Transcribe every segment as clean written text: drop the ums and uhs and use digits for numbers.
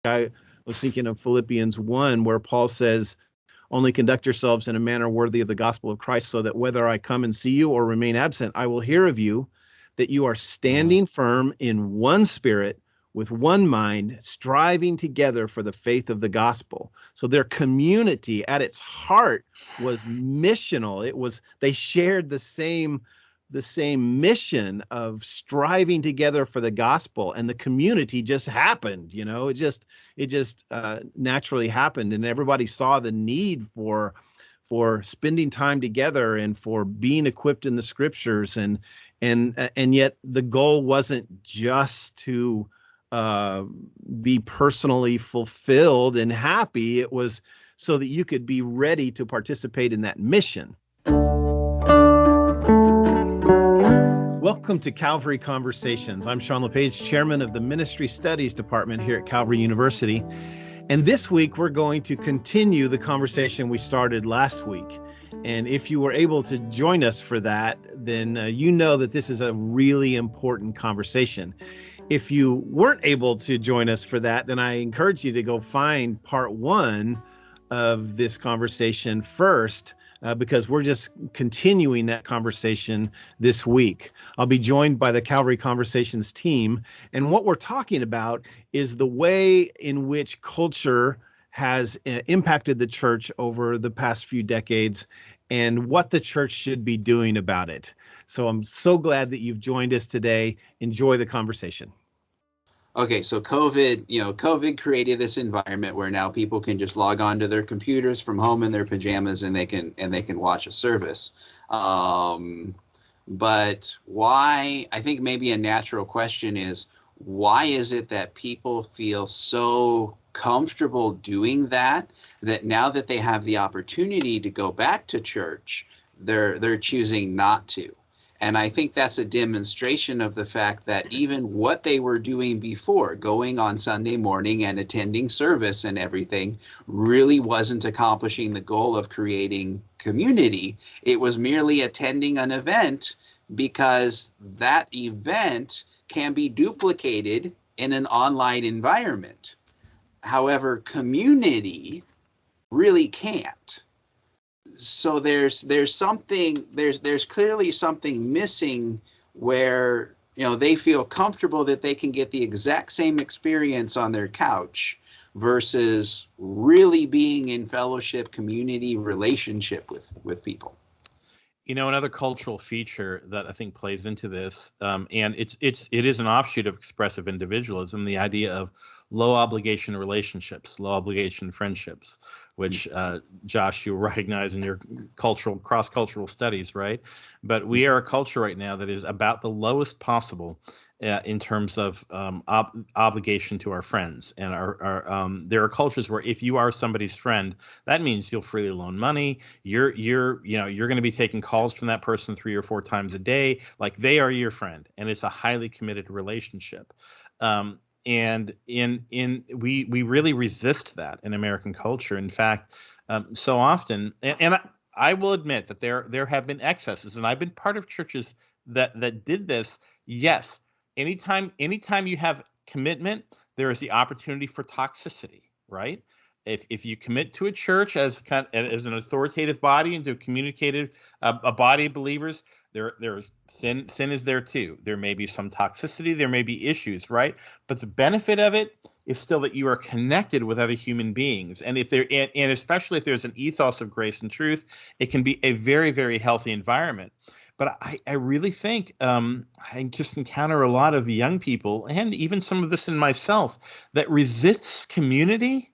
I was thinking of Philippians 1, where Paul says, only conduct yourselves in a manner worthy of the gospel of Christ, so that whether I come and see you or remain absent, I will hear of you, that you are standing firm in one spirit, with one mind, striving together for the faith of the gospel. So their community at its heart was missional. They shared the same mission of striving together for the gospel, and the community just happened. It just naturally happened, and everybody saw the need for spending time together and for being equipped in the scriptures, and yet the goal wasn't just to be personally fulfilled and happy. It was so that you could be ready to participate in that mission. Welcome to Calvary Conversations. I'm Sean LePage, chairman of the Ministry Studies Department here at Calvary University. And this week, we're going to continue the conversation we started last week. And if you were able to join us for that, then you know that this is a really important conversation. If you weren't able to join us for that, then I encourage you to go find part 1 of this conversation first, because we're just continuing that conversation this week. I'll be joined by the Calvary Conversations team, and what we're talking about is the way in which culture has impacted the church over the past few decades and what the church should be doing about it. So I'm so glad that you've joined us today. Enjoy the conversation. Okay, so COVID created this environment where now people can just log on to their computers from home in their pajamas and they can watch a service. But why? I think maybe a natural question is, why is it that people feel so comfortable doing that now that they have the opportunity to go back to church, they're choosing not to? And I think that's a demonstration of the fact that even what they were doing before, going on Sunday morning and attending service and everything, really wasn't accomplishing the goal of creating community. It was merely attending an event because that event can be duplicated in an online environment. However, community really can't. So there's clearly something missing where they feel comfortable that they can get the exact same experience on their couch versus really being in fellowship, community, relationship with people. Another cultural feature that I think plays into this, and it is an offshoot of expressive individualism, the idea of low obligation relationships, low obligation friendships, which Josh, you recognize in your cross-cultural studies, right? But we are a culture right now that is about the lowest possible in terms of obligation to our friends, and there are cultures where if you are somebody's friend, that means you'll freely loan money. You're going to be taking calls from that person 3 or 4 times a day, like they are your friend, and it's a highly committed relationship. And we really resist that in American culture. In fact, so often, and I will admit that there have been excesses, and I've been part of churches that did this. Yes. Anytime you have commitment, there is the opportunity for toxicity, right? If you commit to a church as an authoritative body and to communicate a body of believers, there's sin is there too. There may be some toxicity, there may be issues, right? But the benefit of it is still that you are connected with other human beings, and and especially if there's an ethos of grace and truth, it can be a very, very healthy environment. But I really think I just encounter a lot of young people, and even some of this in myself, that resists community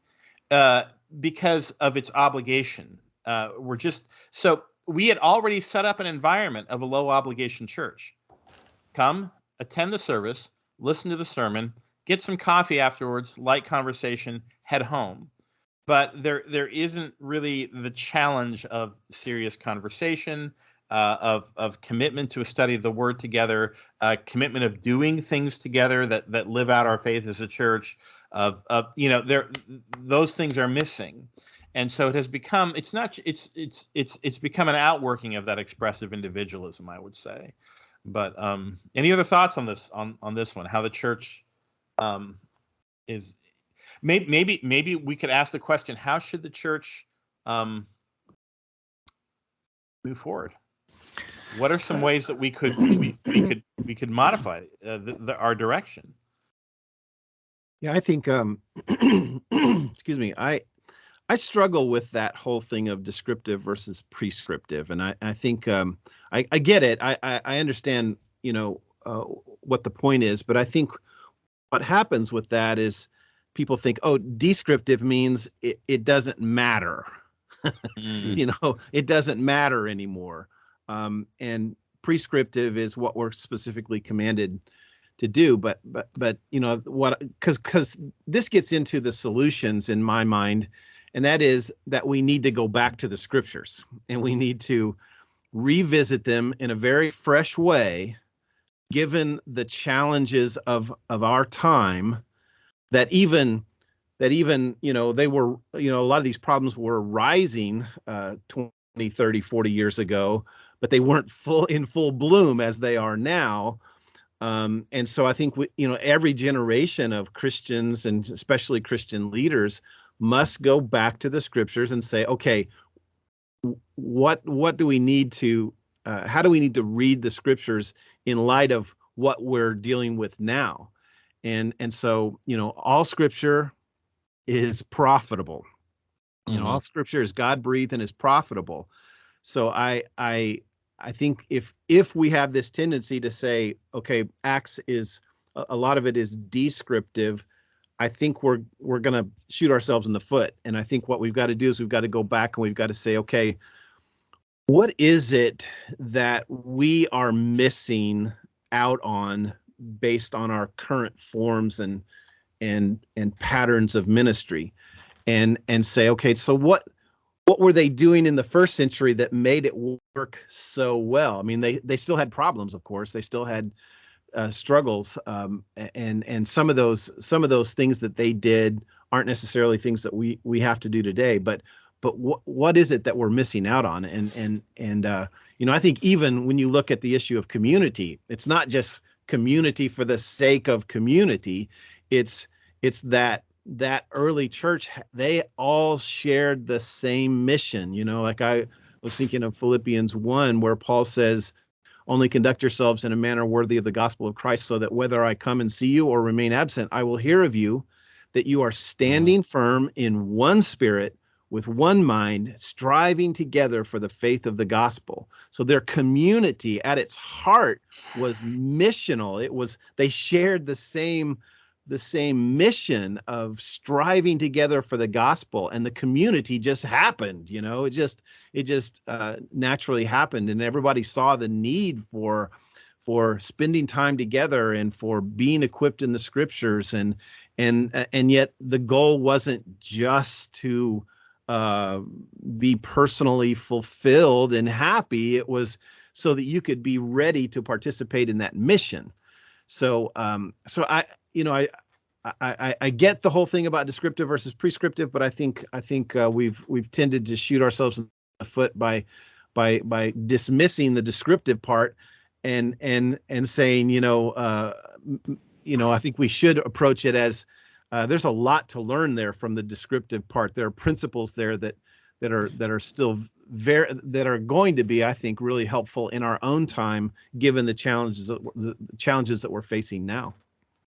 because of its obligation. We had already set up an environment of a low obligation church. Come, attend the service, listen to the sermon, get some coffee afterwards, light conversation, head home. But there isn't really the challenge of serious conversation, of commitment to a study of the Word together, commitment of doing things together that live out our faith as a church. Those things are missing, and so it has become. It's become an outworking of that expressive individualism, I would say. But any other thoughts on this one? How the church is Maybe we could ask the question: how should the church move forward? What are some ways that we could modify our direction? Yeah, I think excuse me, I struggle with that whole thing of descriptive versus prescriptive, and I think I get it. I understand, what the point is, but I think what happens with that is people think, oh, descriptive means it doesn't matter. It doesn't matter anymore. And prescriptive is what we're specifically commanded to do. But because this gets into the solutions in my mind, and that is that we need to go back to the scriptures and we need to revisit them in a very fresh way, given the challenges of our time, that even they were, a lot of these problems were rising 20, 30, 40 years ago, but they weren't in full bloom as they are now. And so I think every generation of Christians, and especially Christian leaders, must go back to the scriptures and say, okay, what do we need to how do we need to read the scriptures in light of what we're dealing with now? And so, all scripture is profitable. All scripture is God-breathed and is profitable. So I think if we have this tendency to say, okay, Acts is a lot of it is descriptive, I think we're going to shoot ourselves in the foot. And I think what we've got to do is we've got to go back and we've got to say, okay, what is it that we are missing out on based on our current forms and patterns of ministry, and say, okay, so what were they doing in the first century that made it work so well? I mean, they still had problems, of course. They still had struggles, and some of those things that they did aren't necessarily things that we have to do today. But what is it that we're missing out on? And I think even when you look at the issue of community, it's not just community for the sake of community. It's that early church, they all shared the same mission. Like I was thinking of Philippians 1, where Paul says, only conduct yourselves in a manner worthy of the gospel of Christ, so that whether I come and see you or remain absent, I will hear of you, that you are standing firm in one spirit, with one mind, striving together for the faith of the gospel. So their community at its heart was missional. They shared the same mission of striving together for the gospel, and the community just happened. It just naturally happened, and everybody saw the need for spending time together and for being equipped in the scriptures, and yet the goal wasn't just to be personally fulfilled and happy. It was so that you could be ready to participate in that mission. So I get the whole thing about descriptive versus prescriptive, but I think we've tended to shoot ourselves in the foot by dismissing the descriptive part and saying, I think we should approach it as there's a lot to learn there from the descriptive part. There are principles there that are still that are going to be, I think, really helpful in our own time, given the challenges that we're facing now.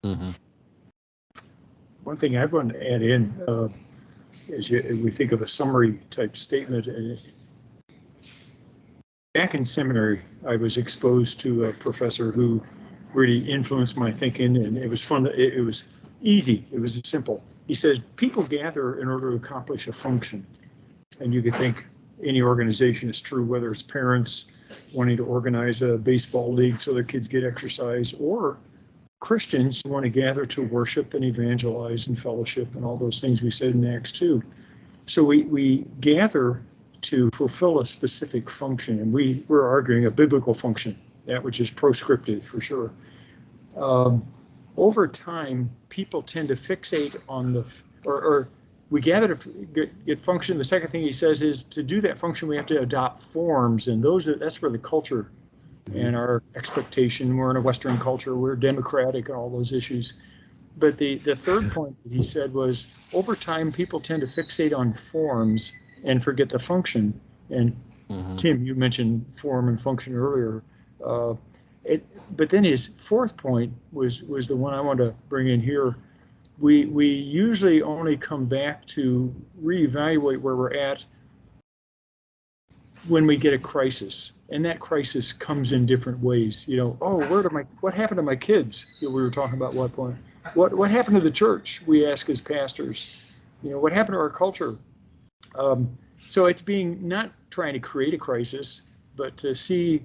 Mm-hmm. One thing I want to add in is we think of a summary type statement. Back in seminary, I was exposed to a professor who really influenced my thinking, and it was fun. It was easy. It was simple. He says, people gather in order to accomplish a function. And you could think any organization is true, whether it's parents wanting to organize a baseball league so their kids get exercise, or Christians who want to gather to worship and evangelize and fellowship and all those things we said in Acts 2. So we gather to fulfill a specific function, and we're arguing a biblical function, that which is prescriptive for sure. Over time, people tend to fixate on or we gather to get function. The second thing he says is, to do that function, we have to adopt forms, and that's where the culture and our expectation, we're in a Western culture, we're democratic and all those issues. But the third point that he said was, over time, people tend to fixate on forms and forget the function. And Tim, you mentioned form and function earlier. But then his fourth point was the one I want to bring in here. We usually only come back to reevaluate where we're at when we get a crisis, and that crisis comes in different ways. Oh, what happened to my kids? We were talking about one point. What happened to the church? We ask as pastors. What happened to our culture? So it's being not trying to create a crisis, but to see,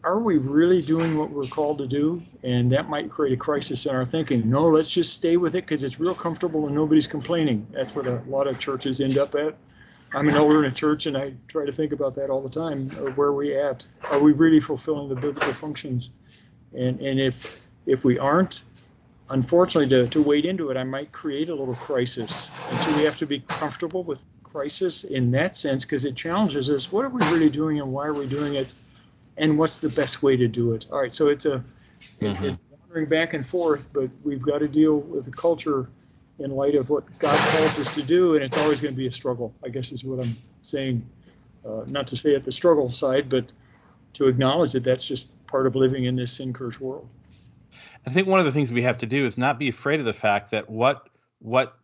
are we really doing what we're called to do? And that might create a crisis in our thinking. No, let's just stay with it because it's real comfortable and nobody's complaining. That's what a lot of churches end up at. I'm an elder in a church, and I try to think about that all the time. Where are we at? Are we really fulfilling the biblical functions? And if we aren't, unfortunately, to wade into it, I might create a little crisis. And so we have to be comfortable with crisis in that sense, because it challenges us. What are we really doing, and why are we doing it? And what's the best way to do it? All right, so it's wandering back and forth, but we've got to deal with the culture in light of what God calls us to do, and it's always going to be a struggle, I guess is what I'm saying. Not to say at the struggle side, but to acknowledge that that's just part of living in this sin-cursed world. I think one of the things we have to do is not be afraid of the fact that what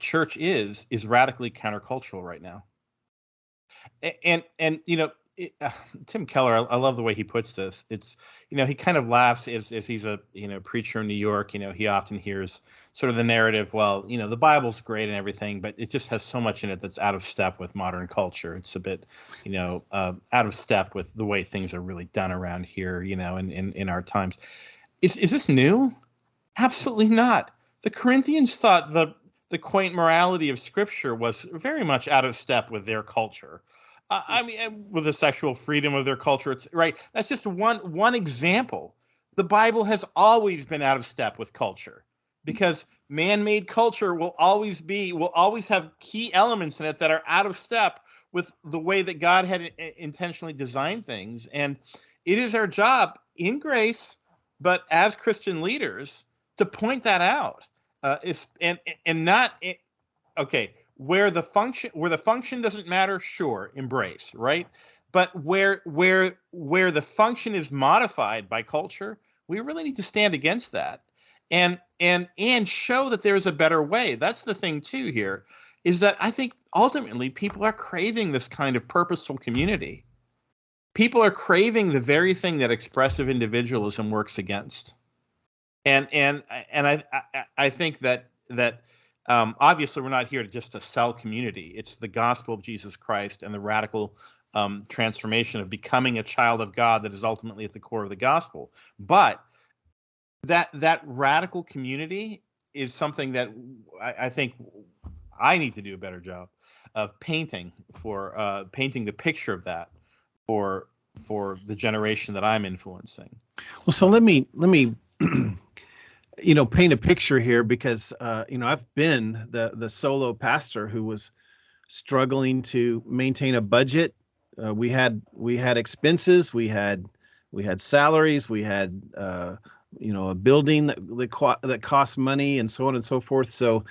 church is radically countercultural right now. And Tim Keller, I love the way he puts this. It's, he kind of laughs as he's a, preacher in New York. He often hears sort of the narrative, well, the Bible's great and everything, but it just has so much in it that's out of step with modern culture. It's a bit, out of step with the way things are really done around here, in our times. Is this new? Absolutely not. The Corinthians thought the quaint morality of Scripture was very much out of step with their culture. With the sexual freedom of their culture, it's right. That's just one example. The Bible has always been out of step with culture, because man-made culture will always have key elements in it that are out of step with the way that God had intentionally designed things. And it is our job in grace, but as Christian leaders, to point that out. Okay. Where the function doesn't matter, sure, embrace, right? But where the function is modified by culture, we really need to stand against that and show that there's a better way. That's the thing too here, is that I think ultimately people are craving this kind of purposeful community. People are craving the very thing that expressive individualism works against. And I think that obviously we're not here to sell community. It's the gospel of Jesus Christ and the radical transformation of becoming a child of God that is ultimately at the core of the gospel. But that radical community is something that I think I need to do a better job of painting the picture of that for the generation that I'm influencing. Well, so let me paint a picture here, because I've been the solo pastor who was struggling to maintain a budget. We had expenses, we had salaries, we had a building that cost money, and so on and so forth. So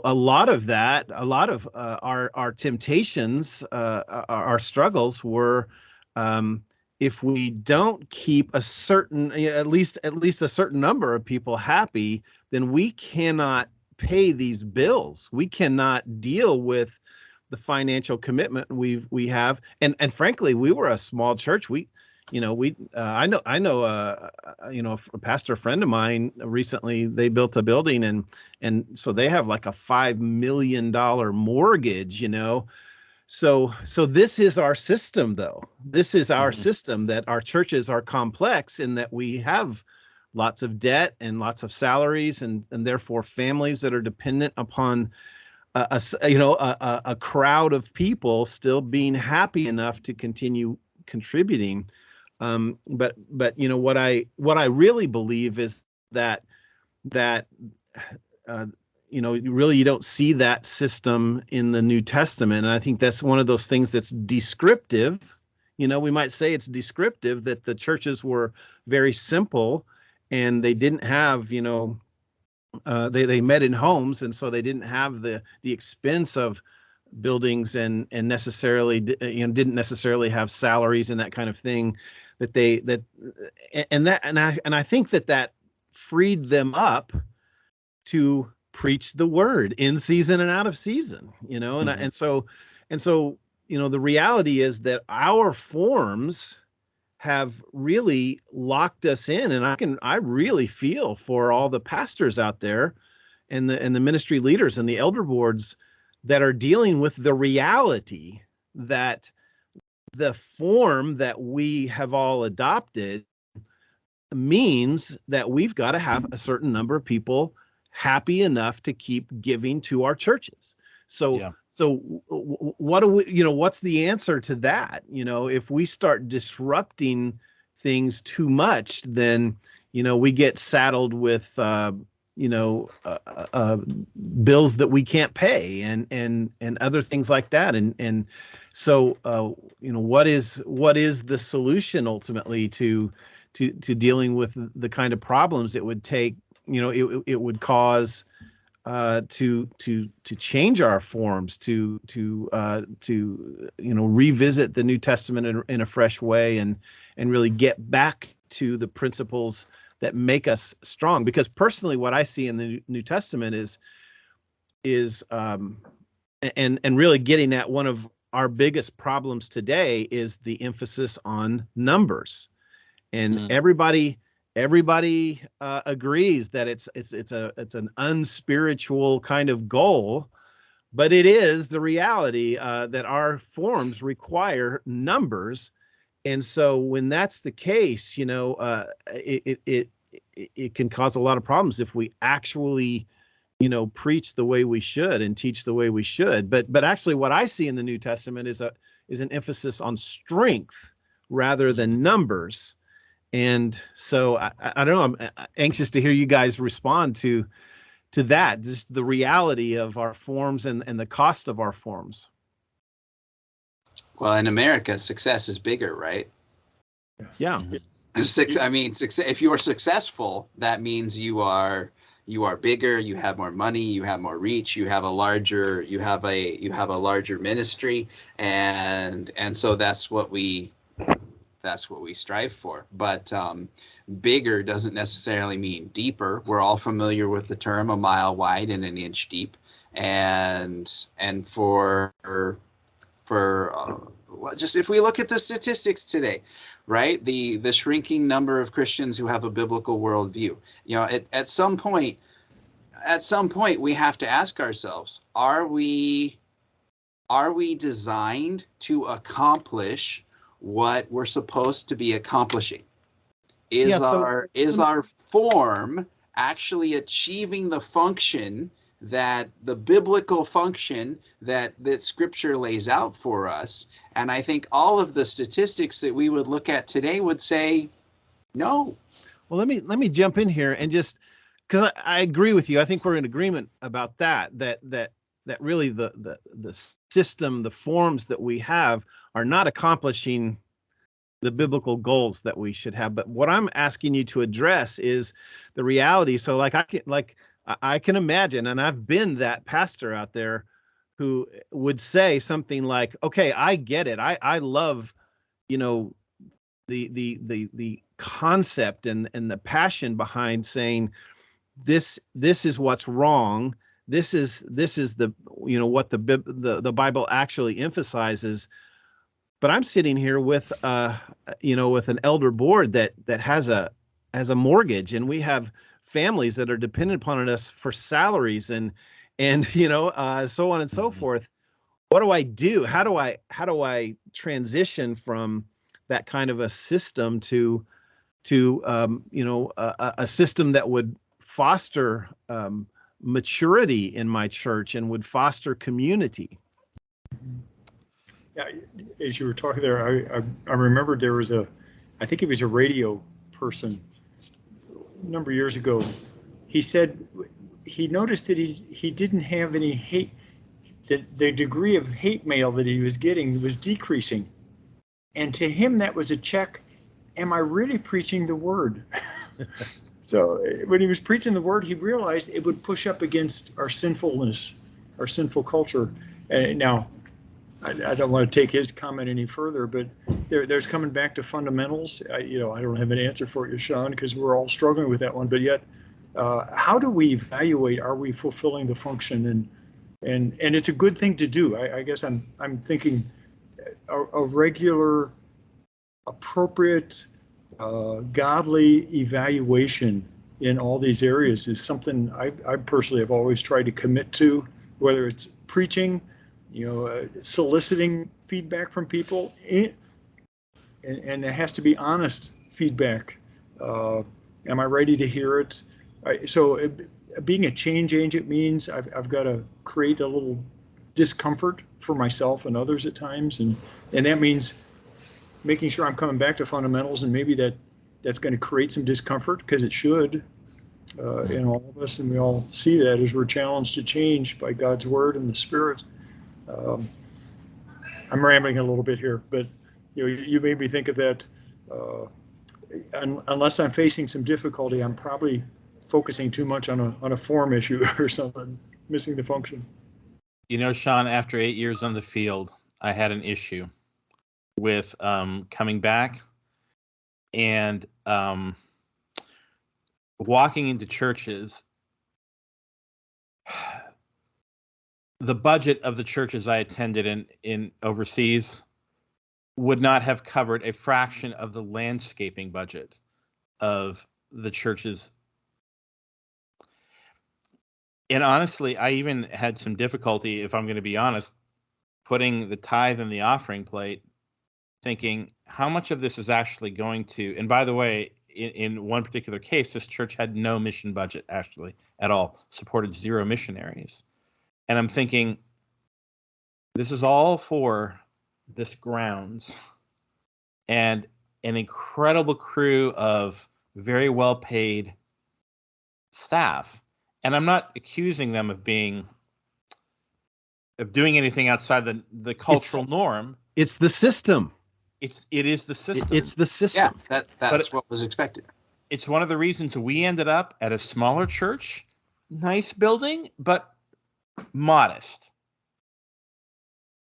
a lot of our temptations, our struggles were, if we don't keep a certain, at least a certain number of people happy, then we cannot pay these bills. We cannot deal with the financial commitment we have. And frankly, we were a small church. I know a pastor friend of mine recently, they built a building, and so they have like a $5 million mortgage, So this is our system, though. This is our system, that our churches are complex in that we have lots of debt and lots of salaries, and therefore families that are dependent upon a crowd of people still being happy enough to continue contributing. But what I really believe is that you don't see that system in the New Testament. And I think that's one of those things that's descriptive. We might say it's descriptive that the churches were very simple, and they didn't have, they met in homes, and so they didn't have the expense of buildings and necessarily didn't necessarily have salaries and that kind of thing and I think that freed them up to preach the word in season and out of season, and so the reality is that our forms have really locked us in, and I really feel for all the pastors out there and the ministry leaders and the elder boards that are dealing with the reality that the form that we have all adopted means that we've got to have a certain number of people happy enough to keep giving to our churches. So what do we, what's the answer to that? If we start disrupting things too much, then, we get saddled with, bills that we can't pay and other things like that. And so, what is the solution ultimately to dealing with the kind of problems it would take, it would cause to change our forms, to revisit the New Testament in a fresh way and really get back to the principles that make us strong. Because personally, what I see in the New Testament is and really getting at one of our biggest problems today is the emphasis on numbers, and everybody agrees that it's an unspiritual kind of goal, but it is the reality that our forms require numbers. And so when that's the case, it can cause a lot of problems if we actually, preach the way we should and teach the way we should. But actually what I see in the New Testament is an emphasis on strength rather than numbers. And so I don't know, I'm anxious to hear you guys respond to that, just the reality of our forms and the cost of our forms. Well, in America, success is bigger, right? Yeah. I mean, success. If you're successful, that means you are bigger. You have more money. You have more reach. You have a larger ministry, and so that's what we strive for. But bigger doesn't necessarily mean deeper. We're all familiar with the term a mile wide and an inch deep, and for just if we look at the statistics today, right, the shrinking number of Christians who have a biblical worldview, at some point we have to ask ourselves, are we designed to accomplish what we're supposed to be accomplishing? Is our form actually achieving the function, that the biblical function that Scripture lays out for us? And I think all of the statistics that we would look at today would say no. Well, let me jump in here and just, because I agree with you. I think we're in agreement about that really the system, the forms that we have are not accomplishing the biblical goals that we should have. But what I'm asking you to address is the reality. So I can imagine, and I've been that pastor out there who would say something like, okay, I get it. I love, the concept and the passion behind saying this is what's wrong. This is the, what the Bible actually emphasizes. But I'm sitting here with with an elder board that has a mortgage, and we have families that are dependent upon us for salaries and so on and so forth. What do I do? How do I transition from that kind of a system to a system that would foster maturity in my church and would foster community? Yeah, as you were talking there, I remembered there was I think it was a radio person a number of years ago. He said he noticed that he didn't have any hate, that the degree of hate mail that he was getting was decreasing. And to him, that was a check. Am I really preaching the word? So when he was preaching the word, he realized it would push up against our sinfulness, our sinful culture. And now, I don't want to take his comment any further, but there's coming back to fundamentals. I don't have an answer for you, Sean, because we're all struggling with that one. But yet, how do we evaluate? Are we fulfilling the function? And it's a good thing to do. I guess I'm thinking a regular, appropriate, godly evaluation in all these areas is something I personally have always tried to commit to, whether it's preaching, soliciting feedback from people, and it has to be honest feedback. Am I ready to hear it? So being a change agent means I've got to create a little discomfort for myself and others at times, and that means making sure I'm coming back to fundamentals, and maybe that's going to create some discomfort, because it should in all of us, and we all see that as we're challenged to change by God's word and the Spirit. I'm rambling a little bit here, but you made me think of that. Unless I'm facing some difficulty, I'm probably focusing too much on a form issue or something, missing the function. Sean, after 8 years on the field, I had an issue with coming back and walking into churches. The budget of the churches I attended in overseas would not have covered a fraction of the landscaping budget of the churches. And honestly, I even had some difficulty, if I'm going to be honest, putting the tithe in the offering plate, thinking how much of this is actually going to, and by the way, in one particular case, this church had no mission budget actually at all, supported 0 missionaries. And I'm thinking, this is all for this grounds and an incredible crew of very well paid staff. And I'm not accusing them of doing anything outside the cultural norm. It's the system. It is the system. It's the system. Yeah, that's what was expected. It's one of the reasons we ended up at a smaller church, nice building, but modest.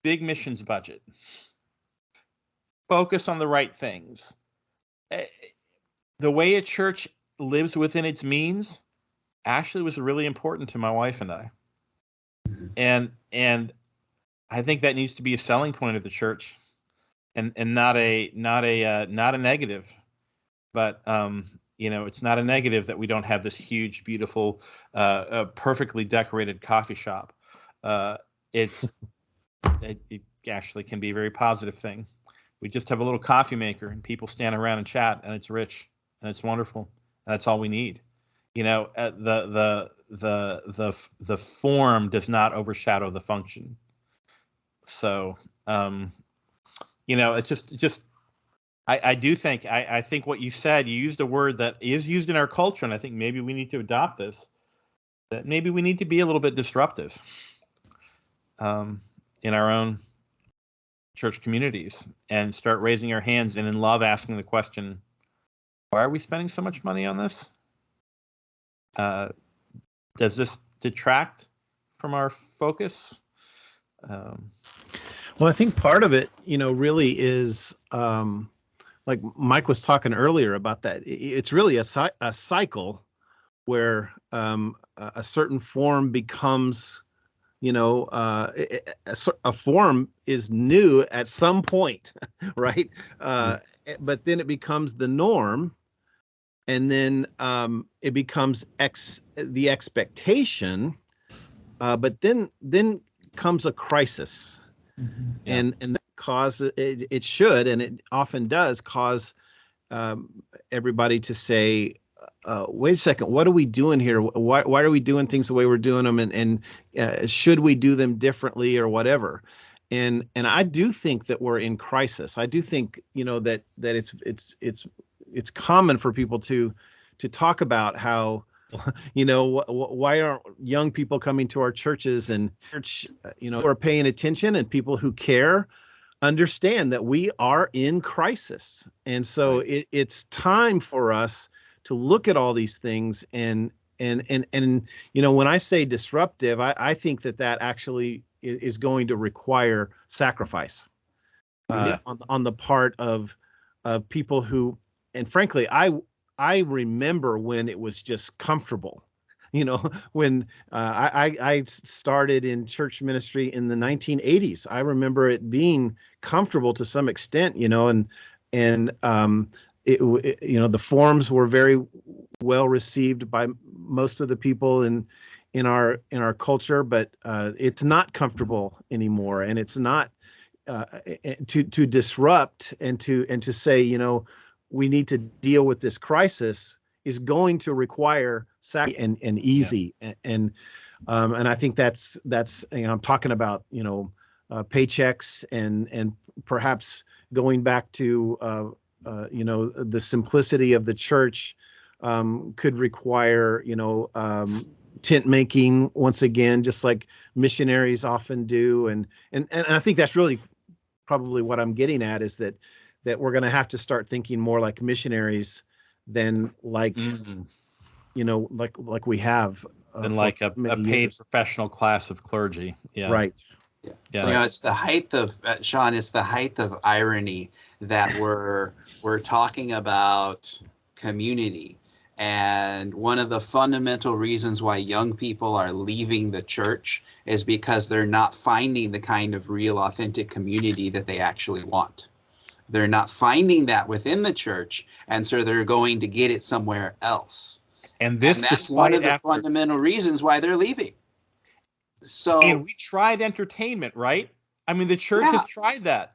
Big missions budget. Focus on the right things. The way a church lives within its means actually was really important to my wife and I. And I think that needs to be a selling point of the church, and not a negative. But it's not a negative that we don't have this huge, beautiful, perfectly decorated coffee shop. It actually can be a very positive thing. We just have a little coffee maker, and people stand around and chat, and it's rich and it's wonderful. And that's all we need. The form does not overshadow the function. So, it's just. I do think I think what you said, you used a word that is used in our culture, and I think maybe we need to adopt this. That maybe we need to be a little bit disruptive in our own church communities and start raising our hands and in love asking the question, why are we spending so much money on this? Does this detract from our focus? Well, I think part of it, really is like Mike was talking earlier about that. It's really a cycle where a certain form becomes, a form is new at some point, right? But then it becomes the norm, and then it becomes the expectation, but then comes a crisis. Mm-hmm. Yeah. And that causes it should, and it often does cause everybody to say, wait a second, what are we doing here? Why are we doing things the way we're doing them? And should we do them differently or whatever? And I do think that we're in crisis. I do think, that it's common for people to talk about how, why aren't young people coming to our churches, and church, who are paying attention, and people who care understand that we are in crisis. And so it's time for us look at all these things and when I say disruptive, I think that actually is going to require sacrifice on the part of people who, and frankly, I remember when it was just comfortable. When I started in church ministry in the 1980s, I remember it being comfortable to some extent, and the forms were very well received by most of the people in our culture, but it's not comfortable anymore, and it's not to disrupt and to say, we need to deal with this crisis is going to require and easy. And I think that's I'm talking about paychecks and perhaps going back to the simplicity of the church could require tent making once again, just like missionaries often do, and I think that's really probably what I'm getting at, is that we're going to have to start thinking more like missionaries than like like we have than like a paid professional class of clergy. Yeah, right. Yeah. It's the height of Sean. It's the height of irony that we're talking about community, and one of the fundamental reasons why young people are leaving the church is because they're not finding the kind of real, authentic community that they actually want. They're not finding that within the church, and so they're going to get it somewhere else. And that's one of the fundamental reasons why they're leaving. So, and we tried entertainment, right? I mean, the church has tried that.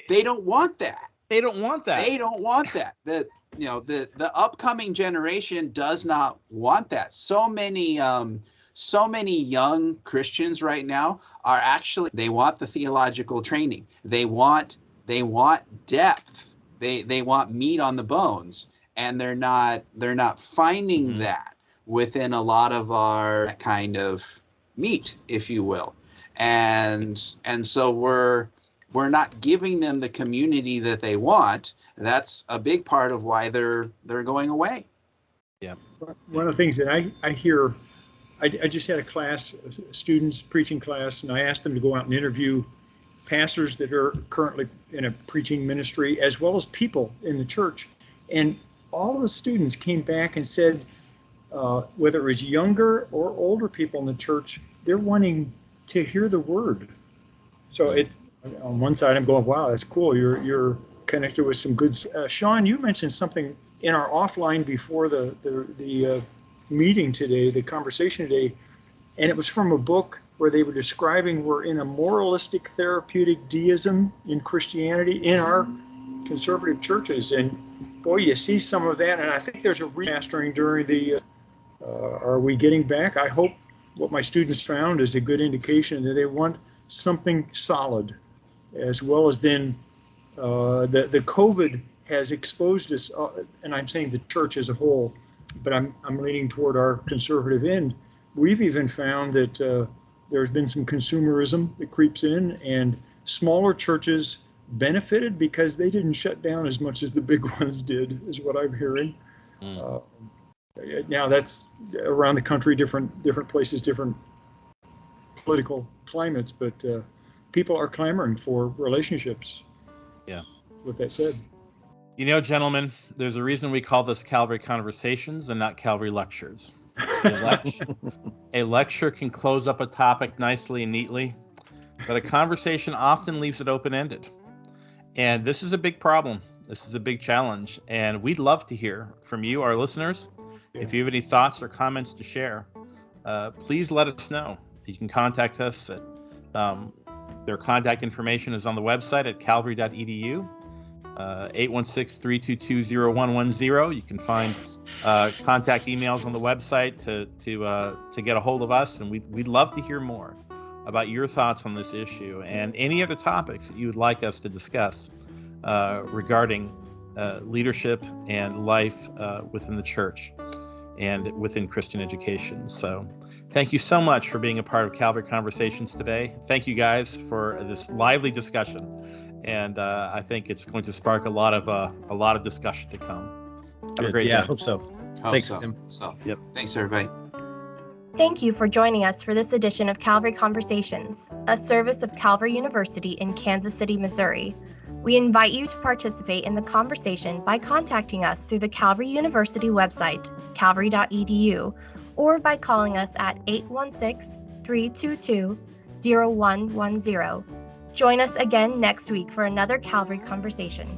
They don't want that. They don't want that. They don't want that. The upcoming generation does not want that. So many young Christians right now are actually, they want the theological training. They want depth. They want meat on the bones, and they're not finding that within a lot of our kind of meat, if you will. And so we're not giving them the community that they want. That's a big part of why they're going away. Yeah. One of the things that I hear, I just had a class, students preaching class, and I asked them to go out and interview pastors that are currently in a preaching ministry, as well as people in the church. And all of the students came back and said, whether it was younger or older people in the church, they're wanting to hear the word. So on one side, I'm going, wow, that's cool. You're connected with some good. Sean, you mentioned something in our offline before the meeting today, the conversation today, and it was from a book where they were describing we're in a moralistic therapeutic deism in Christianity in our conservative churches. And boy, you see some of that. And I think there's a remastering during the are we getting back? I hope what my students found is a good indication that they want something solid, as well as then the COVID has exposed us, and I'm saying the church as a whole, but I'm leaning toward our conservative end. We've even found that there's been some consumerism that creeps in, and smaller churches benefited because they didn't shut down as much as the big ones did, is what I'm hearing. Now that's around the country, different places, different political climates, but people are clamoring for relationships. Yeah. With that said. Gentlemen, there's a reason we call this Calvary Conversations and not Calvary Lectures. A lecture can close up a topic nicely and neatly, but a conversation often leaves it open-ended. And this is a big problem. This is a big challenge. And we'd love to hear from you, our listeners. If you have any thoughts or comments to share, please let us know. You can contact us at their contact information is on the website at calvary.edu, 816-322-0110. You can find contact emails on the website to get a hold of us, and we'd love to hear more about your thoughts on this issue and any other topics that you would like us to discuss regarding leadership and life within the church and within Christian education. So thank you so much for being a part of Calvary Conversations today. Thank you guys for this lively discussion, and I think it's going to spark a lot of discussion to come. Have a great day. I hope so. Hope Thanks, so. Tim. So, Yep. Thanks, everybody. Thank you for joining us for this edition of Calvary Conversations, a service of Calvary University in Kansas City, Missouri. We invite you to participate in the conversation by contacting us through the Calvary University website, calvary.edu, or by calling us at 816-322-0110. Join us again next week for another Calvary Conversation.